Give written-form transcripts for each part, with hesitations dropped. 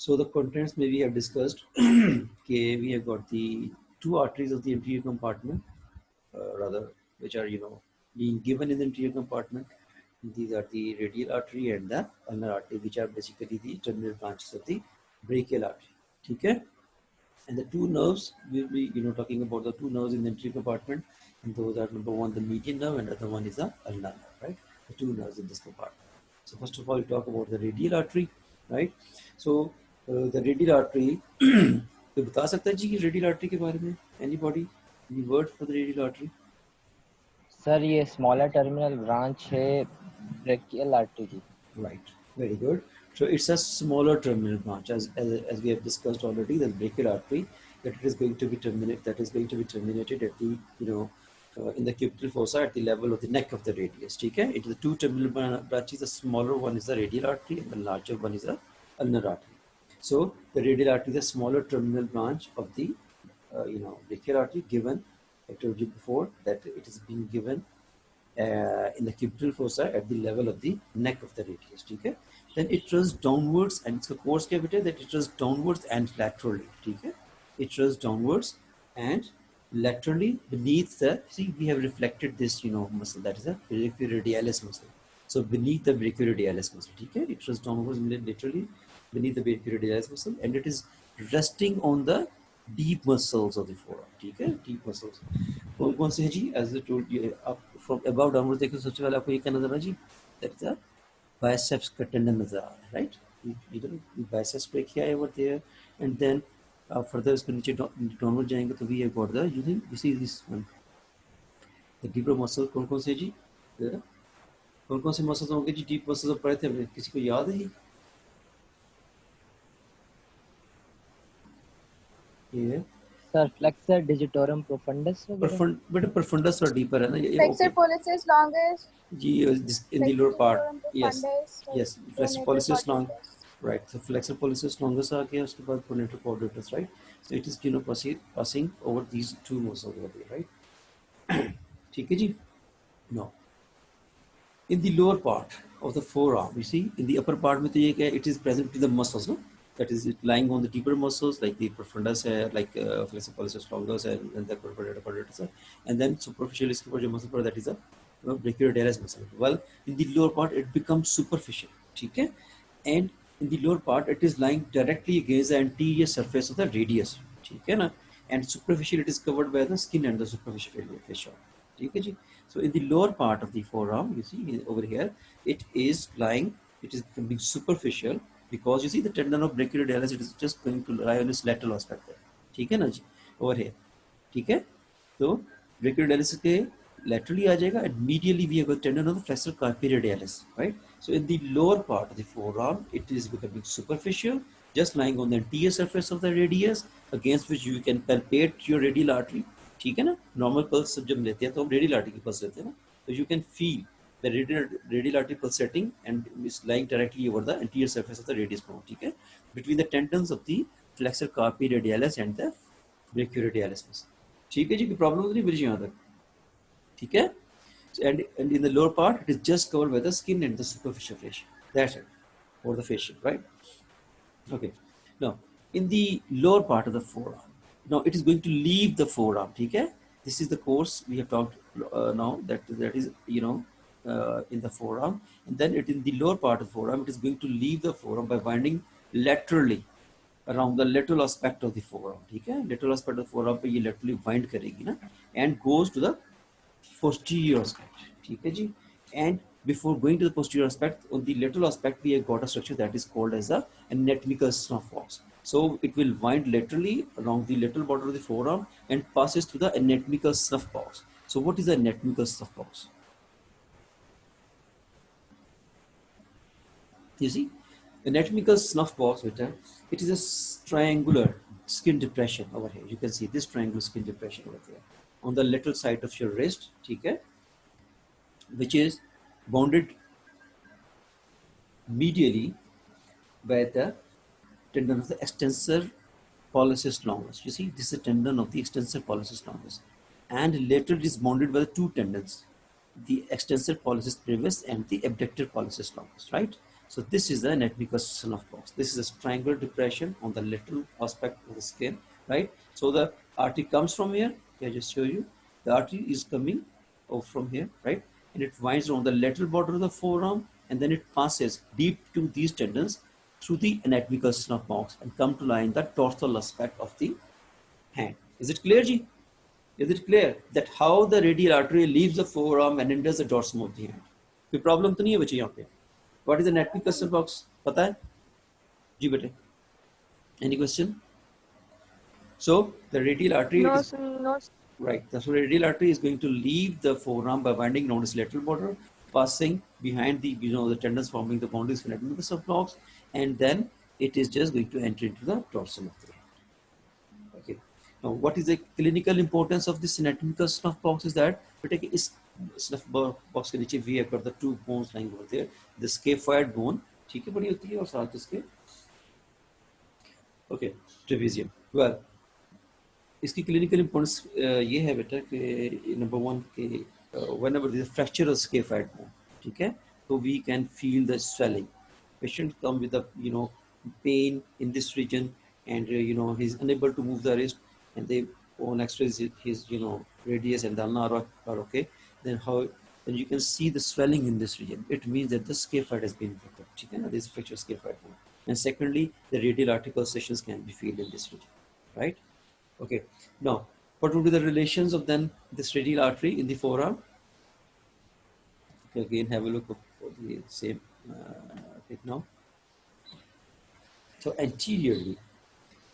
So the contents maybe have discussed. Okay, we have got the two arteries of the anterior compartment, rather, which are being given in the anterior compartment. These are the radial artery and the ulnar artery, which are basically the terminal branches of the brachial artery. Okay, and the two nerves will be talking about the two nerves in the anterior compartment, and those are number one the median nerve and the other one is the ulnar nerve, right? The two nerves in this compartment. So first of all, we talk about the radial artery, right? So the radial artery. तो बता सकता है जी कि radial artery के बारे में anybody any word for the radial artery? Sir ये smaller terminal branch है ब्रेकियल आर्टरी की. Right, very good. So it's a smaller terminal branch, as we have discussed already, the brachial artery, that it is going to be terminated at the in the cubital fossa at the level of the neck of the radius. Okay, it is the two terminal branches. The smaller one is the radial artery, and the larger one is the ulnar artery. So the radial artery is a smaller terminal branch of the brachial artery. Given, I told you before that it is being given in the cubital fossa at the level of the neck of the radius. Okay, then it runs downwards, and it's a course cavity that it runs downwards and laterally. Okay, it runs downwards and laterally beneath the, see, we have reflected this muscle, that is a brachioradialis muscle. So beneath the brachioradialis muscle, okay, it runs downwards and laterally beneath the brachioradialis muscle, and it is resting on the deep muscles of the forearm. ठीक है, deep muscles कौन कौन से हैं जी? As I told you, आप from above downwards देखो, सबसे पहले आपको ये क्या नजर आ रहा है जी? That's the biceps का tendon नजर आ रहा है, right? The biceps brachii over there, and then further इसके नीचे downward जाएंगे तो we have got the, you see this one, the deeper muscle. कौन कौन से जी? कौन कौन से muscles होंगे जी deep muscles पढ़े थे हमने? किसी को याद है? ये सर फ्लेक्सर डिजिटोरम प्रोफंडस वगैरह. बट profundus और deeper है ना ये. Flexor pollicis longus. Ji, in the lower part. Yes, Profundus, yes. Flexor pollicis longus. Right. So flexor pollicis longus आ गया, उसके बाद pronator quadratus, right? So it is passing over these two muscles over there, right? ठीक है जी. Now, in the lower part of the forearm, you see, in the upper part में तो ये क्या है? It is present to the muscles, no? That is it lying on the deeper muscles like the profundus है, like flexor pollicis longus and the pronator quadratus है, and then superficially इसके ऊपर जो muscle पड़ा, that is a brachioradialis muscle. Well, in the lower part it becomes superficial, ठीक है, and in the lower part it is lying directly against the anterior surface of the radius, ठीक है ना, and superficial it is covered by the skin and the superficial fascia, ठीक है जी. So in the lower part of the forearm, you see over here, it is lying, it is becoming superficial because you see the tendon of brachioradialis, it is just going to lie on its lateral aspect there, ठीक है ना जी, over here, ठीक है. तो brachioradialis के laterally आ जाएगा, and medially we have a tendon of the flexor carpi radialis, right? So in the lower part of the forearm, it is becoming superficial, just lying on the anterior surface of the radius, against which you can palpate your radial artery, ठीक है ना. Normal pulse जब हम लेते हैं तो हम radial artery की pulse लेते हैं ना, so you can feel the radial artery pulsating and is lying directly over the anterior surface of the radius bone, ठीक है, between the tendons of the flexor carpi radialis and the brachioradialis muscle, ठीक है जी. कोई problem तो नहीं मेरी यहाँ तक? ठीक है. And in the lower part, it is just covered by the skin and the superficial fascia. That's it, or the fascia, right? Okay. Now, in the lower part of the forearm, now it is going to leave the forearm. Okay. This is the course we have talked now. That is in the forearm, and then it in the lower part of the forearm, it is going to leave the forearm by winding laterally around the lateral aspect of the forearm. Okay. Lateral aspect of the forearm पे ये laterally wind करेगी ना, and goes to the posterior aspect, ठीक है जी. And before going to the posterior aspect, on the lateral aspect we have got a structure that is called as a anatomical snuff box. So it will wind laterally along the lateral border of the forearm and passes through the anatomical snuff box. So what is the anatomical snuff box? You see, anatomical snuff box, it is a triangular skin depression over here. You can see this triangular skin depression over there on the lateral side of your wrist, ठीक है, which is bounded medially by the tendon of the extensor pollicis longus. You see, this is a tendon of the extensor pollicis longus, and laterally it is bounded by the two tendons, the extensor pollicis brevis and the abductor pollicis longus, right? So this is the anatomy construction of box. This is a triangular depression on the lateral aspect of the skin, right? So the artery comes from here. I just show you. The artery is coming from here, right? And it winds around the lateral border of the forearm, and then it passes deep to these tendons through the anatomical construction of box and come to lie in the dorsal aspect of the hand. Is it clear, Ji? Is it clear that how the radial artery leaves the forearm and enters the dorsum of the hand? कोई problem तो नहीं है बच्चे यहाँ पे? What is the anatomic cluster box? पता है? जी बेटे. Any question? So the radial artery No, is sir, no. right. The radial artery is going to leave the forearm by winding around its lateral border, passing behind the the tendons forming the boundaries for anatomical cluster box, and then it is just going to enter into the dorsum of the hand. Okay. Now, what is the clinical importance of this anatomical snuff box is that इस snuff box के नीचे we have got the two bones lying over there. The scaphoid bone, ठीक है, बड़ी होती है, और साथ इसके okay, trapezium. Well, इसकी clinical importance ये है बेटा कि number one कि whenever there is a fracture of scaphoid bone, ठीक है, so we can feel the swelling. Patient come with a pain in this region, and he's unable to move the wrist, and they on X-rays his radius and the ulnar are okay. Then you can see the swelling in this region. It means that the scaphoid has been broken. ठीक है ना, this fracture scaphoid bone. And secondly, the radial article sections can be felt in this region, right? Okay. Now, what would be the relations of then this radial artery in the forearm? Okay, again, have a look at the same bit now. So anteriorly,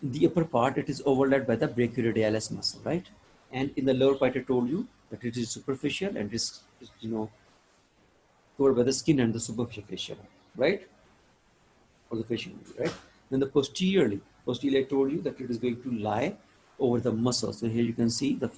in the upper part, it is overlapped by the brachioradialis muscle, right? And in the lower part, I told you that it is superficial and is covered by the skin and the superficial fascia, right? Or the fascia, right? Then the posteriorly, I told you that it is going to lie over the muscle. So here you can see the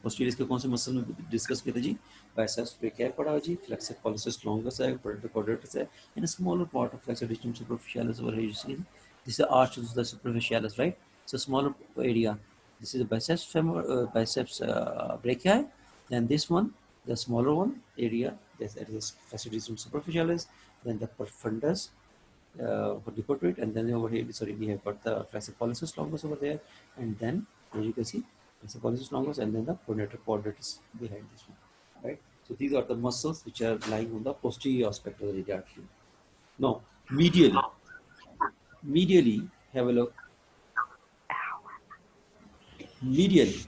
posterior के कौन से muscle में discuss किया था जी? Biceps brachii पढ़ा जी, flexor pollicis longus है, potential quadratus है, and a smaller part of flexor digitum superficialis over here you see. This is the arch of the superficialis, right? So smaller area. This is the biceps brachii. Then this one, the smaller one area, that is flexor digitum superficialis. Then the profundus for the portrait, and then over here, sorry, we have got the flexor pollicis longus over there, and then as you can see, flexor pollicis longus, and then the pronator quadratus behind this one, right? So these are the muscles which are lying on the posterior aspect of the radial artery. Now, medially, have a look. Medially,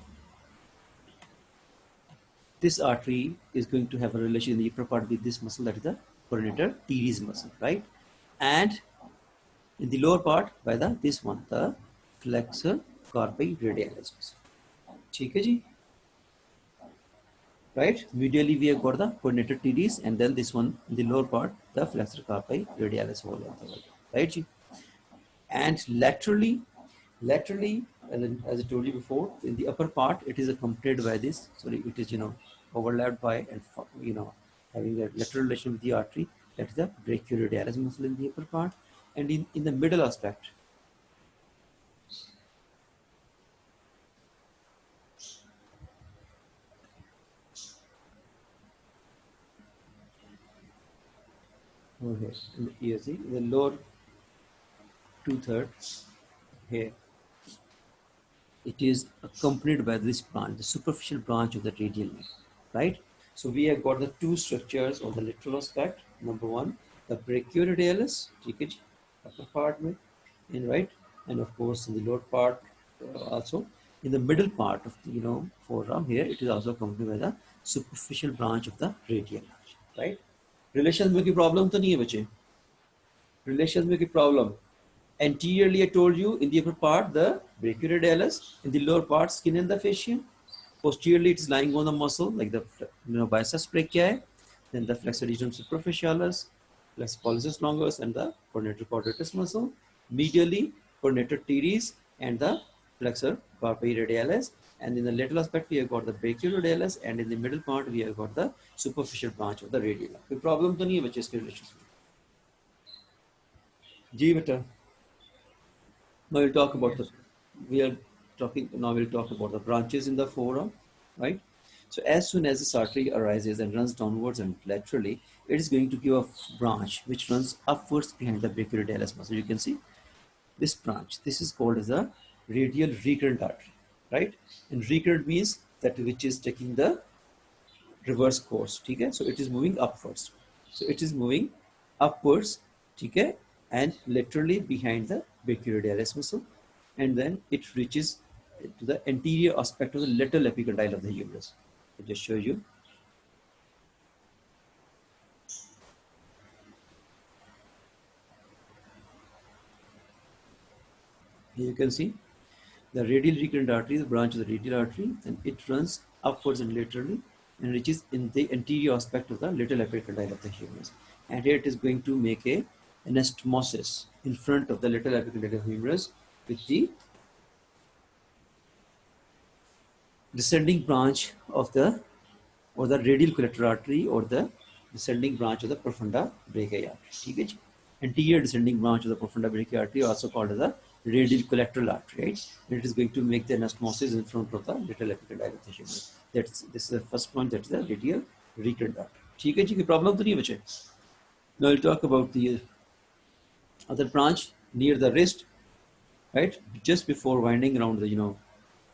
this artery is going to have a relation in the upper part with this muscle, that is the pronator teres muscle, right? And in the lower part by this one, the flexor carpi radialis muscle. ठीक है जी? Right? Medially we have got the pronator teres, and then this one in the lower part, the flexor carpi radialis whole length, right ji? And laterally, as I told you before, in the upper part, it is accompanied by this. Sorry, it is overlapped by and having a lateral relation with the artery. That is the brachioradialis muscle in the upper part, and in the middle aspect. Over here, in the ear, see, the lower 2/3 here, it is accompanied by this branch, the superficial branch of the radial neck, right? So we have got the two structures on the lateral aspect. Number one, the brachioradialis, upper part में, and right, and of course in the lower part also. In the middle part of the forearm here, it is also accompanied by the superficial branch of the radial arch, right? Relations में की problem तो नहीं है बच्चे? Relations में की problem? Anteriorly, I told you, in the upper part, the brachioradialis, in the lower part, skin and the fascia. Posteriorly, it is lying on the muscle, like the biceps brachii, then the flexor digitum superficialis, flexor pollicis longus, and the pronator quadratus muscle. Medially, pronator teres and the flexor carpi radialis. And in the lateral aspect, we have got the brachioradialis, and in the middle part, we have got the superficial branch of the radial. कोई problem तो नहीं है बच्चे इसके relations में? जी बेटा. Now we'll talk about we'll talk about the branches in the forearm, right? So as soon as this artery arises and runs downwards and laterally, it is going to give a branch which runs upwards behind the brachioradialis muscle. You can see this branch. This is called as a radial recurrent artery, right? And recurrent means that which is taking the reverse course. Okay, so it is moving upwards. So it is moving upwards, okay, and laterally behind the brachioradialis muscle, and then it reaches to the anterior aspect of the lateral epicondyle of the humerus. I'll just show you. Here you can see the radial recurrent artery, the branch of the radial artery, and it runs upwards and laterally and reaches in the anterior aspect of the lateral epicondyle of the humerus. And here it is going to make a anastomosis in front of the lateral epicondyle of the humerus with the descending branch of the radial collector artery or the descending branch of the profunda brachii artery. Okay? Anterior descending branch of the profunda brachii artery, also called as the radial collateral artery, right? And it is going to make the anastomosis in front of the lateral epicondyle of the humerus. This is the first point, that is the radial recurrent artery. ठीक है जी, कोई problem तो नहीं है बच्चे? Now we'll talk about the other branch near the wrist, right? Just before winding around the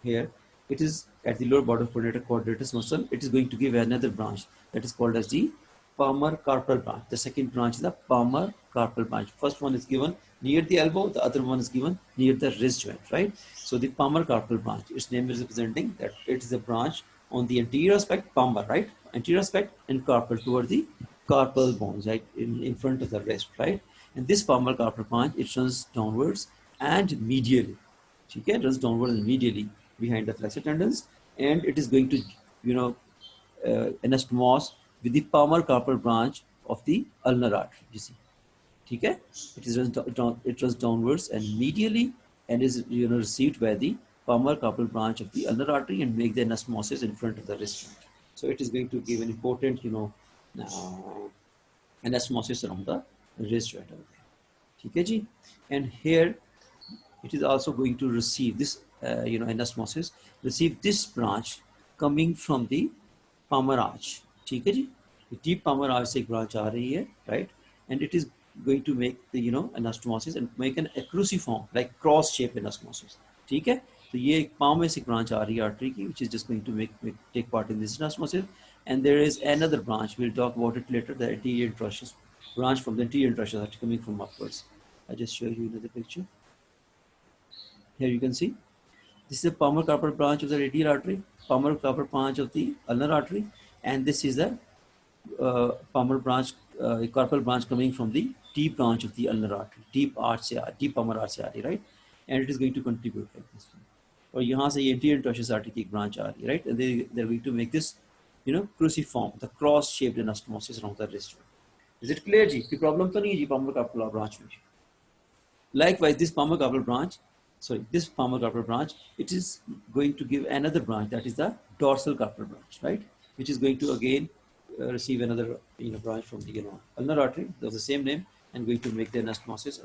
here, it is at the lower border of pronator quadratus muscle. It is going to give another branch that is called as the palmar carpal branch. The second branch is the palmar carpal branch. First one is given near the elbow, the other one is given near the wrist joint, right? So the palmar carpal branch, its name is representing that it is a branch on the anterior aspect, palmar, right? Anterior aspect and carpal toward the carpal bones, right? In front of the wrist, right? And this palmar carpal branch, it runs downwards and medially. Okay, it runs downward and medially behind the flexor tendons, and it is going to, anastomose with the palmar carpal branch of the ulnar artery. You see, okay? It runs downwards and medially, and is received by the palmar carpal branch of the ulnar artery and make the anastomosis in front of the wrist joint. So it is going to give an important, anastomosis around the wrist joint. Okay, ji? And here it is also going to receive this, anastomosis, receive this branch coming from the palmar arch. ठीक है जी? The deep palmar arch से एक branch आ रही है, right? And it is going to make the anastomosis and make an acruciform like cross shape anastomosis. ठीक है? तो ये एक palm में से एक branch आ रही है artery की, which is just going to take part in this anastomosis. And there is another branch. We'll talk about it later. The anterior introitious branch from the anterior introitious artery coming from upwards. I just show you another picture. Here you can see this is the palmar carpal branch of the radial artery, palmar carpal branch of the ulnar artery, and this is the palmar branch, carpal branch coming from the deep branch of the ulnar artery, deep palmar arch से आ रही, right? And it is going to contribute like this. और यहाँ से ये anterior introitious artery की एक branch आ रही है, right? And they're going to make this, cruciform, the cross-shaped anastomosis around the wrist. Is it clear, जी? कोई problem तो नहीं है जी palmar carpal branch में? Likewise, this palmar carpal branch. This palmar carpal branch, it is going to give another branch, that is the dorsal carpal branch, right? Which is going to again receive another branch from the ulnar artery of the same name and going to make the anastomosis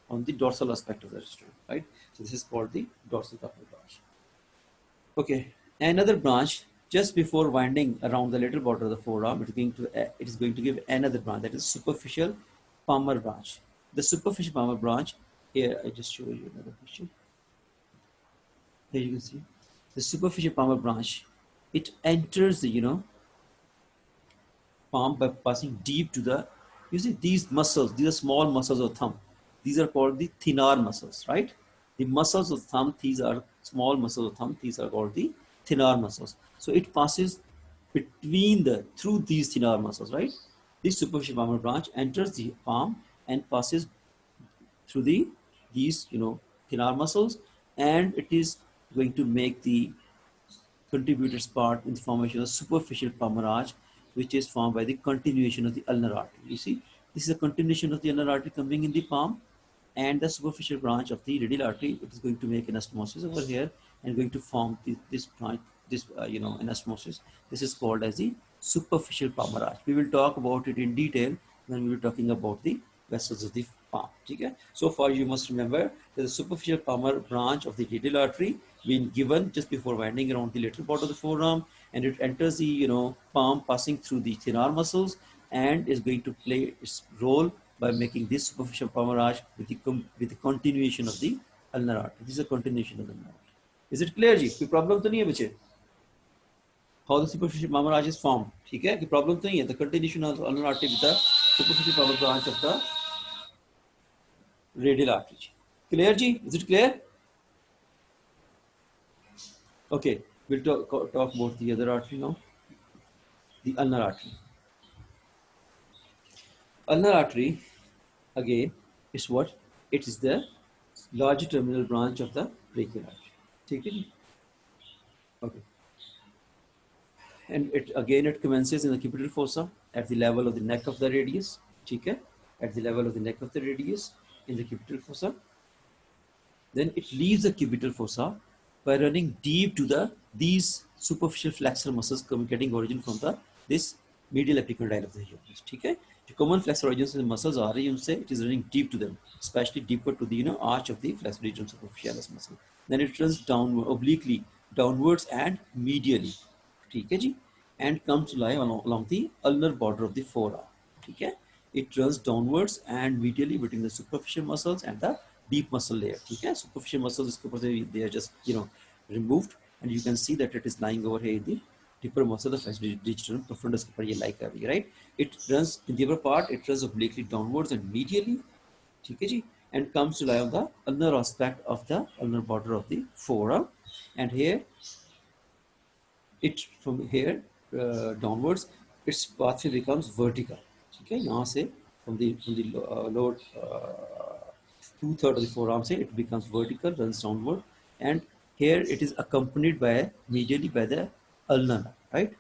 on the dorsal aspect of the wrist, right? So this is called the dorsal carpal branch. Okay, another branch just before winding around the lateral border of the forearm, it is going to give another branch, that is superficial palmar branch. The superficial palmar branch. Here, I just show you another picture. Here you can see the superficial palmar branch. It enters the palm by passing deep to the. You see these muscles. These are small muscles of thumb. These are called the thenar muscles, right? The muscles of thumb. These are small muscles of thumb. These are called the thenar muscles. So it passes through these thenar muscles, right? This superficial palmar branch enters the palm and passes through these thenar muscles, and it is going to make the contributors part in the formation of superficial palmar arch, which is formed by the continuation of the ulnar artery. You see, this is a continuation of the ulnar artery coming in the palm, and the superficial branch of the radial artery. It is going to make anastomosis over here and going to form this branch, anastomosis. This is called as the superficial palmar arch. We will talk about it in detail when we are talking about the vessels of the palm. ठीक है? So far you must remember that the superficial palmar branch of the radial artery being given just before winding around the lateral part of the forearm, and it enters the palm passing through the thenar muscles and is going to play its role by making this superficial palmar arch with the continuation of the ulnar artery. This is a continuation of the ulnar artery. Is it clear जी? कोई problem तो नहीं है बच्चे? How the superficial palmar arch is formed? ठीक है? कोई problem तो नहीं है? The continuation of the ulnar artery with the superficial palmar branch of the radial artery. Clear ji? Is it clear? Okay, we'll talk about the other artery now. The ulnar artery. Ulnar artery, again, is what? It is the larger terminal branch of the brachial artery. ठीक है जी? Okay. And it commences in the cubital fossa at the level of the neck of the radius. ठीक है? At the level of the neck of the radius in the cubital fossa. Then it leaves the cubital fossa by running deep to these superficial flexor muscles getting origin from this medial epicondyle of the humerus. ठीक है? जो common flexor origins से muscles आ रही हैं उनसे, it is running deep to them, especially deeper to the arch of the flexor digitum superficialis muscle. Then it runs downward, obliquely downwards and medially. ठीक है जी? And comes to lie along the ulnar border of the forearm. ठीक है? It runs downwards and medially between the superficial muscles and the deep muscle layer. ठीक है? Superficial muscles इसके ऊपर से they are just removed, and you can see that it is lying over here in the deeper muscle, the flexor digitum profundus के ऊपर ये lie कर रही है, right? It runs in the upper part, it runs obliquely downwards and medially. ठीक है जी? And comes to lie on the ulnar aspect of the ulnar border of the forearm, and here it from here downwards its pathway becomes vertical. ठीक है? यहाँ से from the lower 2/3 of the forearm say it becomes vertical, runs downward, and here it is accompanied by medially by the ulnar nerve, right?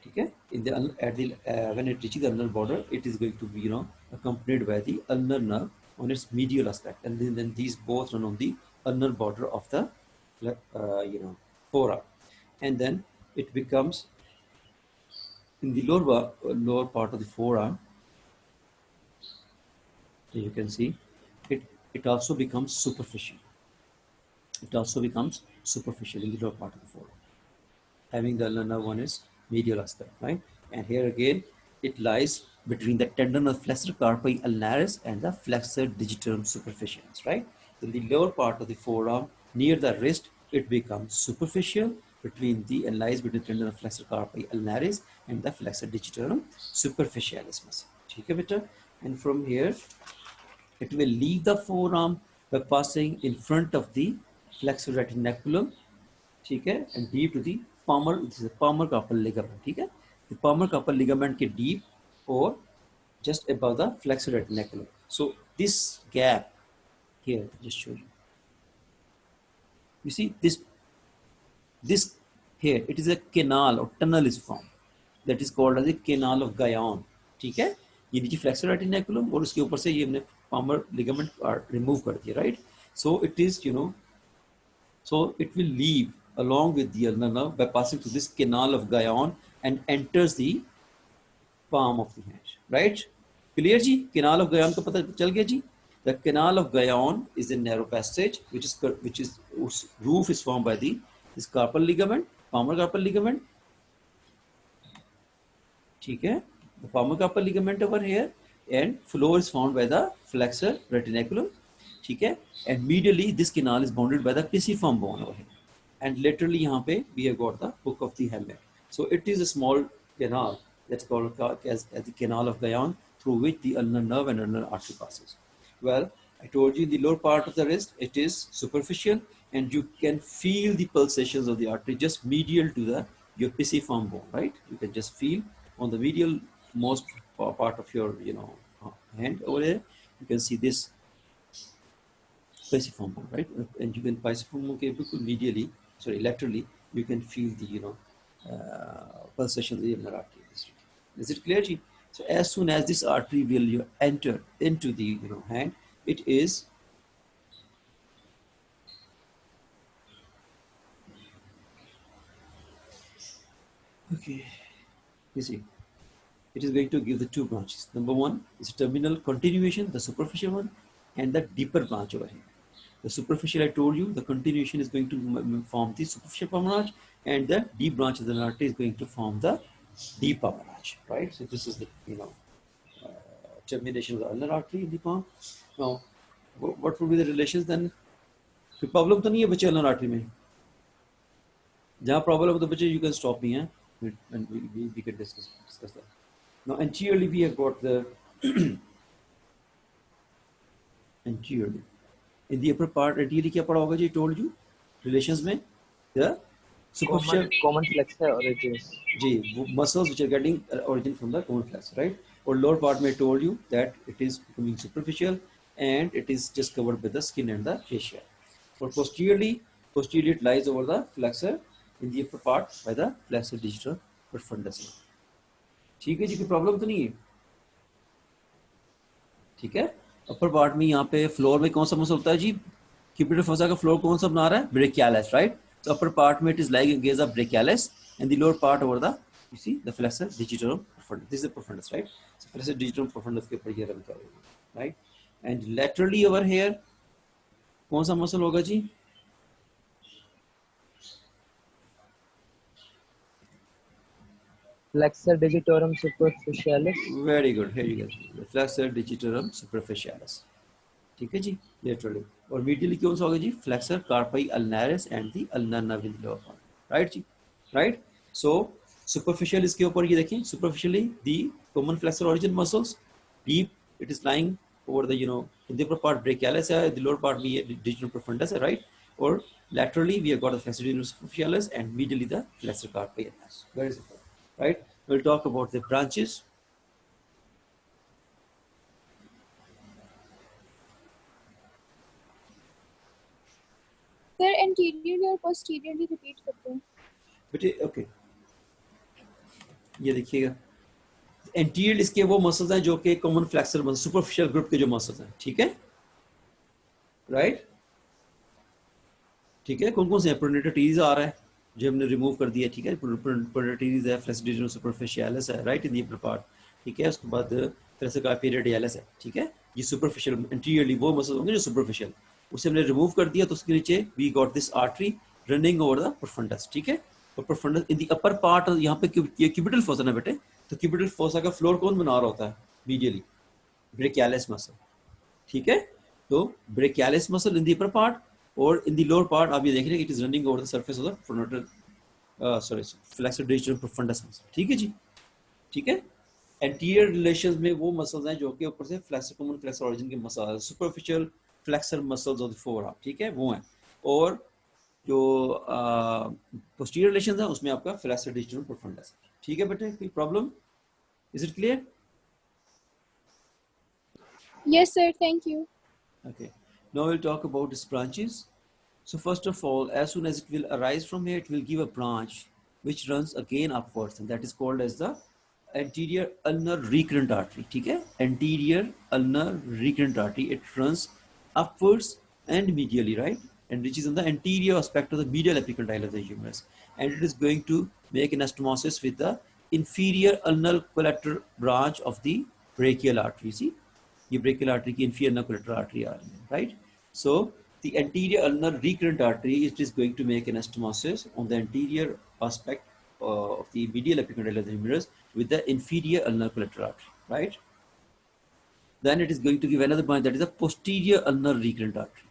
ठीक है? In the at the when it reaches the ulnar border, it is going to be accompanied by the ulnar nerve on its medial aspect, and then these both run on the ulnar border of the forearm, and then it becomes in the lower part of the forearm. You can see it also becomes superficial. It also becomes superficial in the lower part of the forearm, having the ulnar nerve on its medial aspect, right? And here again, it lies between the tendon of flexor carpi ulnaris and the flexor digitorum superficialis, right? In the lower part of the forearm, near the wrist, it becomes superficial and lies between the tendon of flexor carpi ulnaris and the flexor digitorum superficialis muscle. ठीक है बेटा? And from here, it will leave the forearm by passing in front of the flexor retinaculum, ठीक है, and deep to the palmar, this is the palmar carpal ligament, ठीक है, the palmar carpal ligament के deep or just above the flexor retinaculum. So this gap here, just show you see this here, it is a canal or tunnel is formed that is called as the canal of Guyon. ठीक है? ये नीचे flexor retinaculum और उसके ऊपर से ये हमने palmar ligament remove कर दिया, right? So it is so it will leave along with the ulnar nerve by passing through this canal of Guyon and enters the palm of the hand, right? Clear ji? Canal of Guyon का पता चल गया जी? The canal of Guyon is a narrow passage which is roof is formed by this carpal ligament, palmar carpal ligament. ठीक है? The palmar carpal ligament over here, and floor is formed by the flexor retinaculum. ठीक है? And medially this canal is bounded by the pisiform bone over here. And laterally यहाँ पे we have got the hook of the hammer. So it is a small canal that's called as the canal of Guyon, through which the ulnar nerve and ulnar artery passes. Well, I told you in the lower part of the wrist it is superficial, and you can feel the pulsations of the artery just medial to your pisiform bone, right? You can just feel on the medial most part of your hand over there. You can see this pisiform bone, right? And you can pisiform bone के बिल्कुल medially, sorry, laterally, you can feel the pulsation of the ulnar artery. Is it clear, Ji? So as soon as this artery will enter into the hand, it is okay. You see, it is going to give the two branches. Number one is terminal continuation, the superficial one, and the deeper branch over here. The superficial, I told you, the continuation is going to form the superficial pulmonary arch, and the deep branch of the artery is going to form the deep pulmonary arch, right? So this is the termination of the ulnar artery in the palm. Now, what would be the relations then? कोई problem तो नहीं है बच्चे ulnar artery में? जहाँ problem हो तो बच्चे you can stop me, and we can discuss that. Now anteriorly we have got the anteriorly in the upper part. Anteriorly क्या पढ़ा होगा जी? Told you relations में the superficial common flexor origins. Ji muscles which are getting origin from the common flexor, right? Or lower part में told you that it is becoming superficial and it is just covered with the skin and the fascia. Or posteriorly it lies over the flexor in the upper part by the flexor digitorum profundus. ठीक है जी, कोई problem तो नहीं है? ठीक है, upper part में यहाँ पे फ्लोर में कौन सा मसल होता है जी? क्यूपिटर फोसा का फ्लोर कौन सा बना रहा है? Brachialis, right? So upper part में it is lying against the brachialis, and the lower part over the, you see, the flexor digitorum profundus. This is the profundus, right? So flexor digitorum profundus के ऊपर ये run कर रही है, right? And laterally over here कौन सा muscle होगा जी? Flexor digitorum superficialis. Very good. Here you go. The flexor digitorum superficialis. ठीक है जी, laterally. और medially कौन सा होगा जी? Flexor carpi ulnaris and the ulnar nerve in the lower part. Right ji? Right? So superficial इसके ऊपर ये देखें. Superficially the common flexor origin muscles. Deep it is lying over the in the upper part brachialis है, the lower part भी digitorum profundus है, right? Or laterally we have got the flexor digitorum superficialis and medially the flexor carpi ulnaris. Very simple. Right? We'll talk about the branches. Sir, anteriorly और posteriorly repeat करते हैं. बेटे okay, ये देखिएगा, anterior इसके वो muscles हैं जो कि common flexor muscle superficial group के जो मसल्स हैं, ठीक है, राइट? ठीक है, कौन कौन से हैं? प्रोनेटर टीज आ रहा है जो हमने रिमूव कर दिया, ठीक है, प्रोनेटर टीज है, फ्लेक्सर डिजिटल सुपरफिशियलिस है, right, in the upper part, ठीक है, उसके बाद फ्लेक्सर कार्पी रेडियलिस है, ठीक है, ये सुपरफिशियल एंटीरियरली वो मसल्स होंगे जो सुपरफिशियल, उसे हमने रिमूव कर दिया तो उसके नीचे we got this artery running over the profundus, ठीक है, और profundus in the upper part, यहाँ पे ये क्यूबिटल फोसा ना बेटे, तो क्यूबिटल फोसा का फ्लोर कौन बना रहा होता है? मीडियली ब्रेकियालिस मसल, ठीक है, तो brachialis muscle in the upper part, और इन द लोअर पार्ट आप ये देख रहे हैं it is running over the surface of the pronator flexor digital profundus muscle, ठीक है जी, ठीक है। एंटीरियर रिलेशंस में वो मसल्स हैं जो कि ऊपर से फ्लेक्सर कॉमन फ्लेक्सर ऑरिजिन के muscle, superficial flexor muscles of the forearm, ठीक है, वो हैं, और जो पोस्टीरियर रिलेशंस हैं उसमें आपका फ्लेक्सर डिजिटल प्रोफंडस, ठीक है बेटे, कोई problem? Is it clear? Yes, sir. Thank you. Okay, now we'll talk about its branches. So first of all, as soon as it will arise from here, it will give a branch which runs again upwards, and that is called as the anterior ulnar recurrent artery, ठीक है, anterior ulnar recurrent artery. It runs upwards and medially, right, and which is on the anterior aspect of the medial epicondyle of the humerus, and it is going to make anastomosis with the inferior ulnar collateral branch of the brachial artery. See, ये brachial artery की inferior ulnar collateral artery आ रही है, right? So the anterior ulnar recurrent artery, it is going to make anastomosis on the anterior aspect of the medial epicondyle of the humerus with the inferior ulnar collateral artery, right? Then it is going to give another branch, that is the posterior ulnar recurrent artery,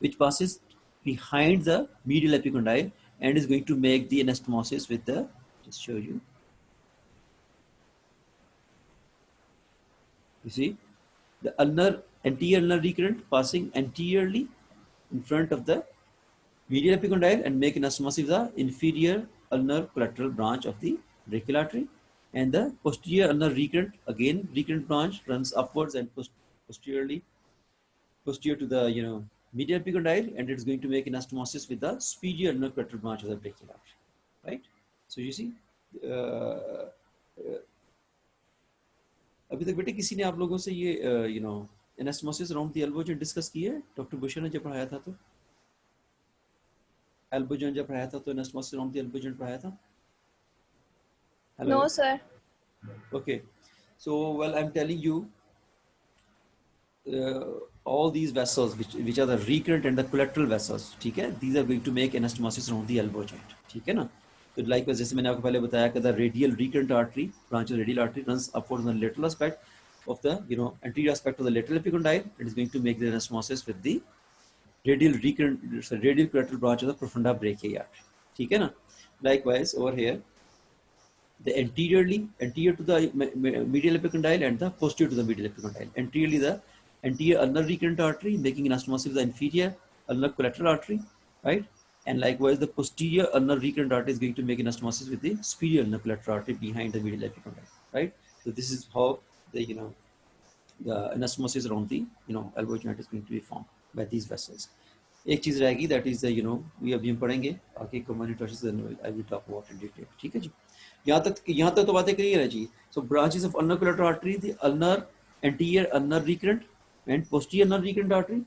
which passes behind the medial epicondyle and is going to make the anastomosis with the, just show you, you see, the ulnar anterior ulnar recurrent passing anteriorly in front of the medial epicondyle and make anastomosis with the inferior ulnar collateral branch of the brachial artery, and the posterior ulnar recurrent, again recurrent branch runs upwards and posterior to the medial epicondyle, and it is going to make anastomosis with the superior ulnar collateral branch of the brachial artery, right? So you see, अभी तक बेटे किसी ने आप लोगों से ये anastomosis around the elbow joint discuss किया है? डॉक्टर बुशर ने जब पढ़ाया था तो एल्बो जॉइंट जब पढ़ाया था तो anastomosis around the elbow joint पढ़ाया था? No, sir. Okay, So, well, I'm telling you, all these vessels, which are the recurrent and the collateral vessels, ठीक है, these are going to make anastomosis around the elbow joint, ठीक है ना. तो likewise जैसे मैंने आपको पहले बताया कि the radial recurrent artery, branch of the radial artery runs upwards on the lateral aspect of the, anterior aspect of the lateral epicondyle. It is going to make the anastomosis with the radial recurrent, radial collateral branch of the profunda brachii artery, ठीक है ना. Likewise over here, the anterior to the medial epicondyle and the posterior to the medial epicondyle. Anteriorly, the anterior ulnar recurrent artery making anastomosis with the inferior ulnar collateral artery, right? And likewise, the posterior ulnar recurrent artery is going to make anastomosis with the superior ulnar collateral artery behind the medial epicondyle, right? So this is how the the anastomosis around the elbow joint is going to be formed by these vessels. एक चीज रहेगी, that is the we अभी हम पढ़ेंगे आगे common intrussions, I will talk about in detail, ठीक है जी. यहाँ तक तो बातें क्लियर है जी. So branches of ulnar collateral artery, the ulnar, anterior ulnar recurrent and posterior ulnar recurrent artery.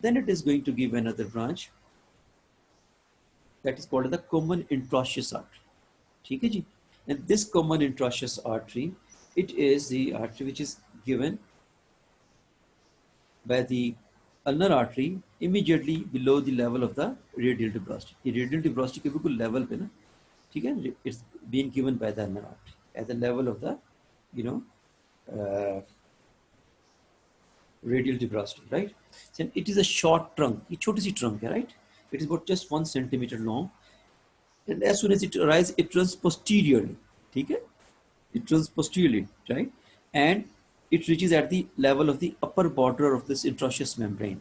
Then it is going to give another branch that is called the common intraosseous artery, ठीक है जी. And this common intraosseous artery, it is the artery which is given by the ulnar artery immediately below the level of the radial tuberosity. The radial tuberosity के बिल्कुल level पे ना, ठीक है, it's being given by the ulnar artery at the level of the radial tuberosity, right? So it is a short trunk, ये छोटी सी trunk है, right? It is about just 1 centimeter long, and as soon as it arises, it runs posteriorly, ठीक है? It runs posteriorly, right? And it reaches at the level of the upper border of this intraosseous membrane,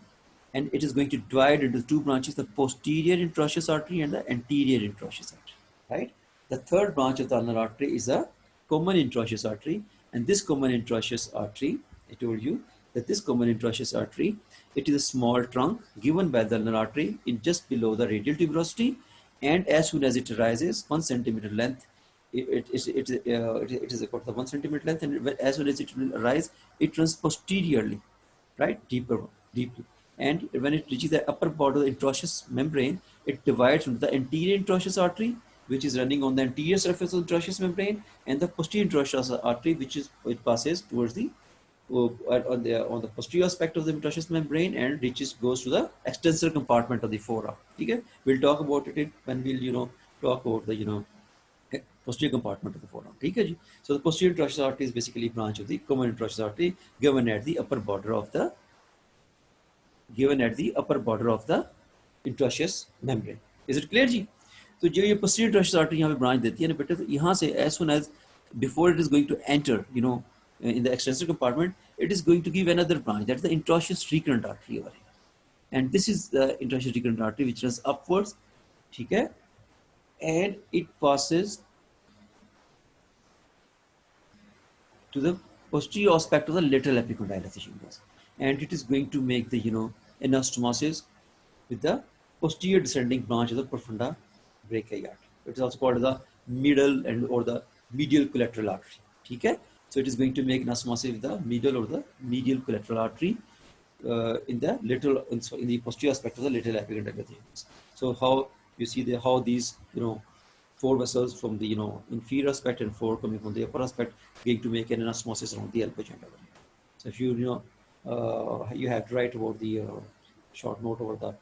and it is going to divide into two branches: the posterior intraosseous artery and the anterior intraosseous artery, right? The third branch of the ulnar artery is a common intraosseous artery, and this common intraosseous artery, I told you that this common intraosseous artery, it is a small trunk given by the ulnar artery in just below the radial tuberosity, and as soon as it rises 1 centimeter length, it is about the 1 centimeter length, and as soon as it will rise, it runs posteriorly, right, deeply, and when it reaches the upper border of the intraosseous membrane, it divides into the anterior intraosseous artery, which is running on the anterior surface of the intraosseous membrane, and the posterior intraosseous artery, which is it passes towards the on the posterior aspect of the intraosseous membrane and goes to the extensor compartment of the forearm. Okay, we'll talk about it when we'll talk about the posterior compartment of the forearm. Okay, so the posterior intraosseous artery is basically a branch of the common intraosseous artery given at the upper border of the intraosseous membrane. Is it clear जी? तो जो ये posterior intraosseous artery यहाँ पे branch देती है ना बेटे, तो यहाँ से as soon as before it is going to enter in the extensor compartment, it is going to give another branch, that's the intraosseous recurrent artery over here, and this is the intraosseous recurrent artery which runs upwards, ठीक है, and it passes to the posterior aspect of the lateral epicondyle, and it is going to make the anastomosis with the posterior descending branch of the profunda brachii artery. It is also called the middle or the medial collateral artery. Okay? So it is going to make anastomosis with the middle or the medial collateral artery in the posterior aspect of the lateral epicondyle. So how you see how these four vessels from the inferior aspect and four coming from the upper aspect going to make an anastomosis around the elbow joint. So if you you have to write about the short note over the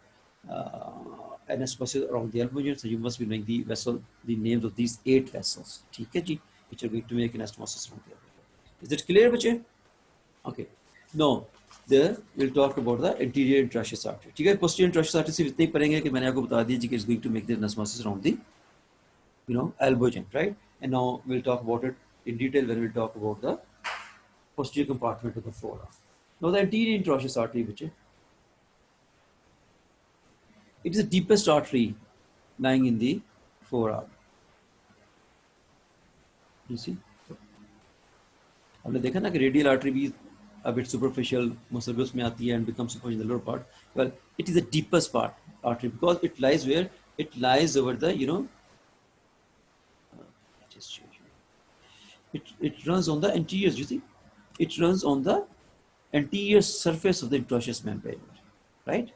anastomosis around the elbow joint, so you must be knowing the names of these 8 vessels, which are going to make anastomosis around the elbow joint. Is it clear, bache? Okay. Now, there we'll talk about the anterior intraosseous artery. ठीक है, posterior intraosseous artery से इतना ही पढ़ेंगे कि मैंने आपको बता दिया कि it's going to make the anastomosis around the elbow joint, right? And now we'll talk about it in detail when we'll talk about the posterior compartment of the forearm. Now the anterior intraosseous artery, which it is the deepest artery lying in the forearm. You see? हमने देखा ना कि radial artery भी a bit superficial muscle में आती है and becomes superficial in the lower part. Well, it is the deepest part artery because it lies where? It lies over the it runs on the anterior. You see, it runs on the anterior surface of the intraosseous membrane, right?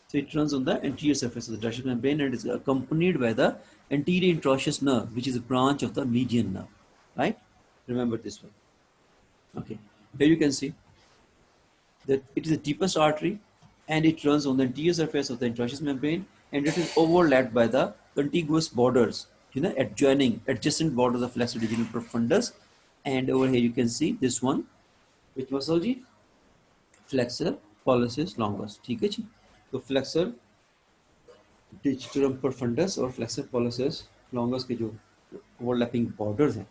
So it runs on the anterior surface of the intraosseous membrane and is accompanied by the anterior intraosseous nerve, which is a branch of the median nerve, right? Remember this one. Okay, here you can see that it is the deepest artery and it runs on the anterior surface of the interosseous membrane, and it is overlapped by the contiguous borders, you know, adjacent borders of flexor digital profundus. And over here you can see this one, which muscle ji? Flexor pollicis longus, ठीक है जी? तो flexor digitorum profundus और flexor pollicis longus के जो overlapping borders हैं,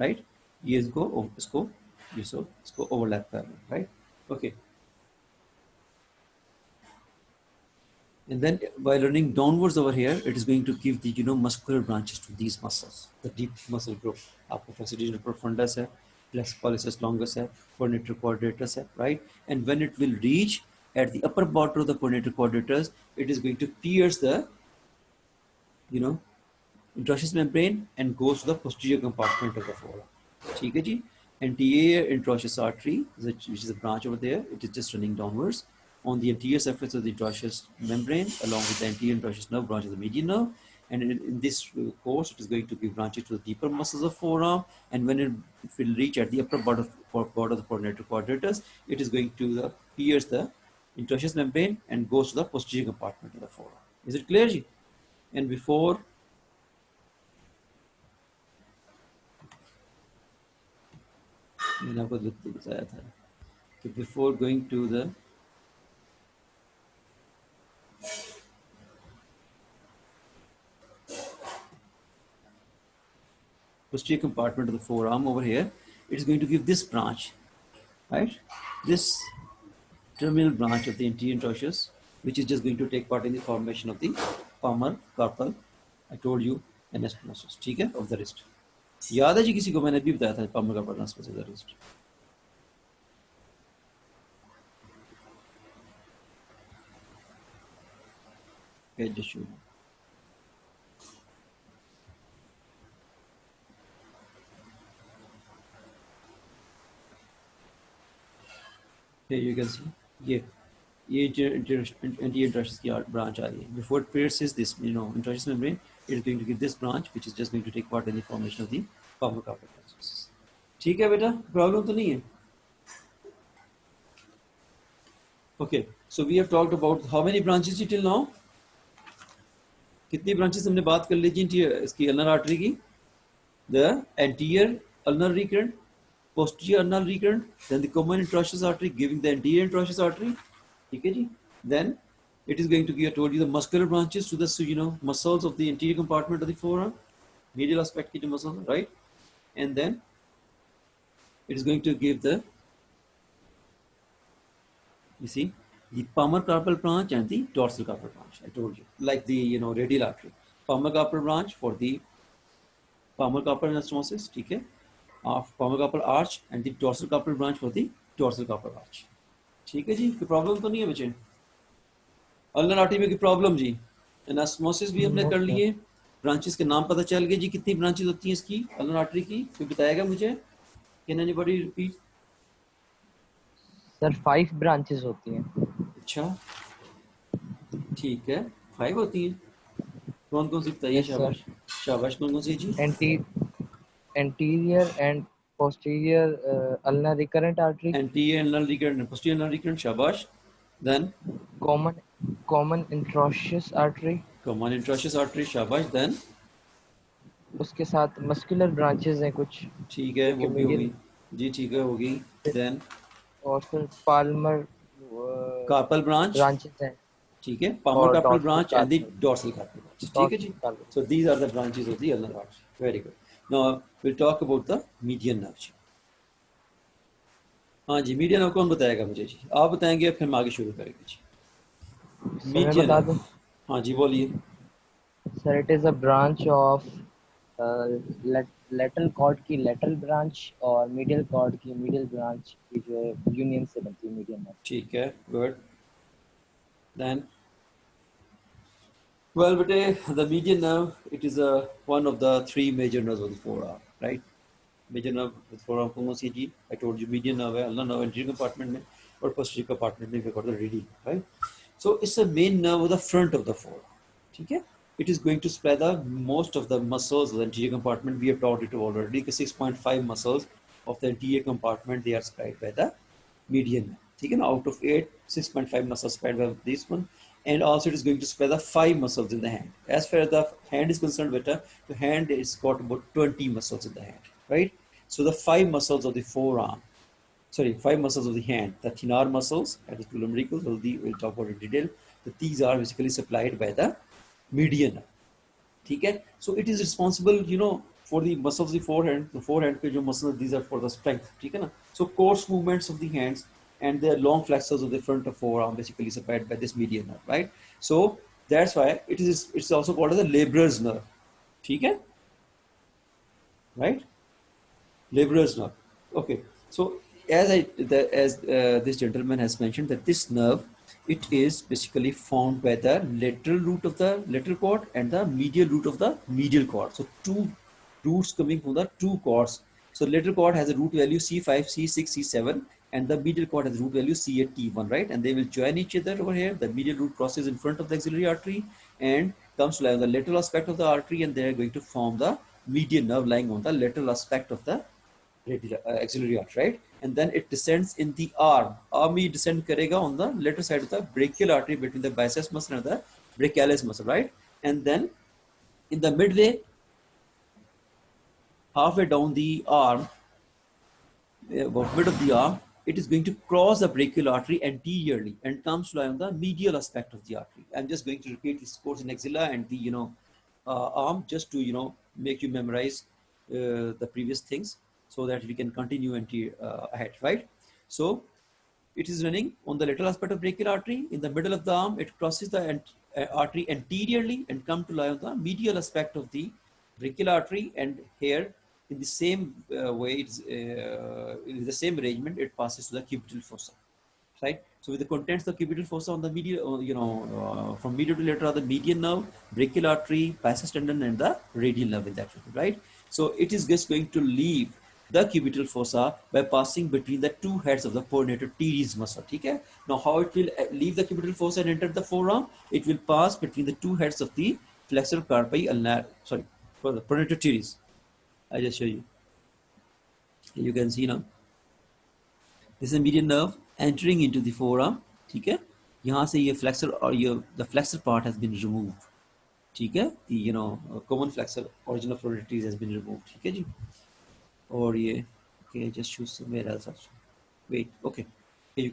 right? ये इसको overlap कर रहे हैं, right? Okay. And then by running downwards over here, it is going to give the, you know, muscular branches to these muscles, the deep muscle group. आपको flexor digital profundus है, flexor pollicis longus है, pronator quadratus है, right? And when it will reach at the upper border of the pronator quadratus, it is going to pierce the, you know, interosseous membrane and goes to the posterior compartment of the forearm. ठीक है जी? Anterior interosseous artery, which is a branch over there, it is just running downwards on the anterior surface of the interosseous membrane, along with the anterior interosseous nerve branch of the median nerve. And in this course, it is going to give branches to the deeper muscles of forearm. And when it will reach at the upper border of the pronator quadratus, it is going to pierce the interosseous membrane and goes to the posterior compartment of the forearm. Is it clear, ji? And before मैंने आपको बताया था कि before going to the posterior compartment of the forearm over here, it is going to give this branch, right? This terminal branch of the anterior interosseous, which is just going to take part in the formation of the palmar carpal, I told you, anastomosis, ठीक है, of the wrist. याद है जी किसी को? मैंने भी बताया था palmar carpal anastomosis of the wrist. Okay, just show you. Here you can see ये anterior interosseous की branch आ रही है. Before it pierces this, you know, interosseous membrane, it is going to give this branch, which is just going to take part in the formation of the palmar carpal anastomosis. ठीक है बेटा, problem तो नहीं है? Okay, so we have talked about how many branches till now? कितनी branches हमने बात कर ली जी इसकी ulnar artery की? The anterior ulnar recurrent, posterior ulnar recurrent, then the common interosseous artery giving the anterior interosseous artery, ठीक है जी? Then it is going to give, I told you, the muscular branches to the, you know, muscles of the anterior compartment of the forearm, medial aspect की जो muscle, right? And then it is going to give the, you see, the palmar carpal branch and the dorsal carpal branch. I told you, like the, you know, radial artery. Palmar carpal branch for the palmar carpal anastomosis, ठीक है? Palmar carpal arch and the dorsal carpal branch for the dorsal carpal arch. ठीक है जी? कोई problem तो नहीं है बच्चे? Ulnar artery में की प्रॉब्लम जी? एनास्टोमोसिस भी हमने कर लिए, ब्रांचेस के नाम पता चल गए जी, कितनी ब्रांचेस होती हैं इसकी अल्नर आर्टरी की? कोई बताएगा मुझे? Can anybody repeat? Sir 5 branches होती हैं. अच्छा, ठीक है, 5 होती हैं. कौन कौन सी बताइए? शाबाश शाबाश, कौन कौन सी जी? Anterior and posterior ulnar recurrent artery. Anterior ulnar recurrent and posterior ulnar recurrent, शाबाश. Then common interosseous artery. common interosseous artery, शाबाश. Then उसके साथ muscular branches हैं कुछ. ठीक है, वो भी होगी जी, ठीक है, होगी. Then और फिर palmar carpal branch branches हैं. ठीक है, palmar carpal branch and the dorsal carpal branch. ठीक है जी. So these are the branches of the ulnar artery. Very good. Now we'll talk about the median nerve. हाँ जी, median nerve कौन बताएगा मुझे जी? आप बताएंगे फिर हम आगे शुरू करेंगे जी. Median nerve. हाँ जी, बोलिए. Sir, it is a branch of lateral cord की lateral branch और medial cord की medial branch की जो है union से बनती है median nerve. ठीक है, good. Then well, bete, the median nerve, it is one of the 3 major nerves of the forearm, right? Major nerve of the forearm कौन सी जी? I told you median nerve है, ulnar nerve anterior compartment में और posterior compartment में we got the radial, right? So it's the main nerve of the front of the forearm, ठीक है? It is going to supply the most of the muscles of the anterior compartment. We have taught it already. 6.5 muscles of the anterior compartment, they are supplied by the median nerve. ठीक है ना? Out of 8, 6.5 muscles supplied by this one, and also it is going to supply the 5 muscles in the hand. As far as the hand is concerned, better, the hand is got about 20 muscles in the hand, right? So the 5 muscles of the forearm, sorry, 5 muscles of the hand, the thenar muscles, articular umbilicus, we'll talk about it in detail. But these are basically supplied by the median nerve. ठीक है? So it is responsible, you know, for the muscles of the forehand. The forehand के जो muscles, these are for the strength, ठीक है ना? So coarse movements of the hands and the long flexors of the front of forearm basically supplied by this median nerve, right? So that's why it's also called as the laborer's nerve, ठीक है? Right? Laborer's nerve. Okay. So as this gentleman has mentioned, that this nerve, it is basically formed by the lateral root of the lateral cord and the medial root of the medial cord. So two roots coming from the two cords. So lateral cord has a root value C5, C6, C7, and the medial cord has a root value C8, T1, right? And they will join each other over here. The medial root crosses in front of the axillary artery and comes to lie on the lateral aspect of the artery, and they are going to form the median nerve lying on the lateral aspect of the axillary artery, right? And then it descends in the arm. Arm he descend करेगा on the lateral side of the brachial artery between the biceps muscle and the brachialis muscle, right? And then in the midway, halfway down the arm, about mid of the arm, it is going to cross the brachial artery anteriorly and comes to lie on the medial aspect of the artery. I'm just going to repeat this course in axilla and the arm, just to make you memorize the previous things, so that we can continue ahead, right? So it is running on the lateral aspect of brachial artery. In the middle of the arm, it crosses the artery anteriorly and come to lie on the medial aspect of the brachial artery. And here, in the same way, it's in the same arrangement, it passes to the cubital fossa, right? So with the contents of the cubital fossa on the medial, from medial to lateral, the median nerve, brachial artery, pacus tendon, and the radial nerve in that, right? So it is just going to leave the cubital fossa by passing between the two heads of the pronator teres muscle. Okay? Now, how it will leave the cubital fossa and enter the forearm? It will pass between the two heads of the flexor carpi ulnar. Sorry, for the pronator teres. I just show you. You can see now. This is a median nerve entering into the forearm. Okay? यहाँ से ये flexor or the flexor part has been removed. ठीक है? The common flexor origin of pronator teres has been removed. ठीक है जी? और ये okay, just choose somewhere else also. Wait, okay, here you can see.